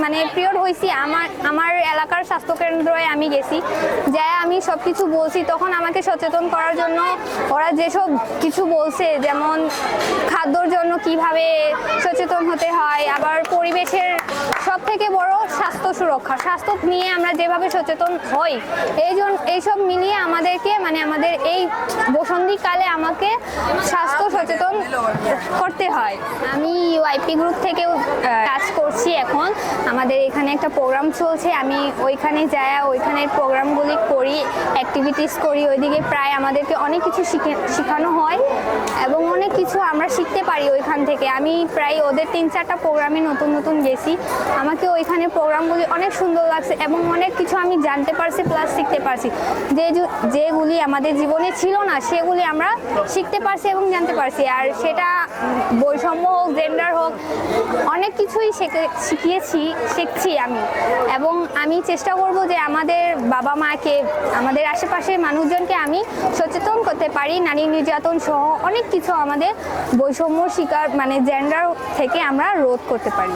মানে পিরিয়ড হয়েছি আমার এলাকার স্বাস্থ্যকেন্দ্রে আমি গেছি, যাই আমি সব কিছু বলছি, তখন আমাকে সচেতন করার জন্য ওরা যেসব কিছু বলছে, যেমন খাদ্যর জন্য কিভাবে সচেতন হতে হয়, আবার পরিবেশের সব থেকে বড় স্বাস্থ্য সুরক্ষা, স্বাস্থ্য নিয়ে আমরা যেভাবে সচেতন হই, এইসব মিলিয়ে আমাদেরকে মানে আমাদের এই বসন্তীকালে আমাকে স্বাস্থ্য সচেতন করতে হয়। আমি ইউআইপি গ্রুপ থেকে কাজ করছি এখন। আমাদের এখানে একটা প্রোগ্রাম চলছে, আমি ওইখানে যাই, ওইখানের প্রোগ্রামগুলি করি, অ্যাক্টিভিটিস করি, ওইদিকে প্রায় আমাদেরকে অনেক কিছু শেখানো হয় এবং অনেক কিছু আমরা শিখতে পারি ওইখান থেকে। আমি প্রায় ওদের 3-4টা প্রোগ্রামে নতুন গেছি, আমাকে ওইখানে প্রোগ্রামগুলি অনেক সুন্দর লাগছে এবং অনেক কিছু আমি জানতে পারছি প্লাস শিখতে পারছি, যেগুলি আমাদের জীবনে ছিল না সেগুলি আমরা শিখতে পারছি এবং জানতে পারছি। আর সেটা বৈষম্য হোক, জেন্ডার হোক, অনেক কিছুই শিখছি আমি। এবং আমি চেষ্টা করব যে আমাদের বাবা মাকে, আমাদের আশেপাশের মানুষজনকে আমি সচেতন করতে পারি, নারী নির্যাতন সহ অনেক কিছু আমাদের বৈষম্য শিকার মানে জেন্ডার থেকে আমরা রোধ করতে পারি।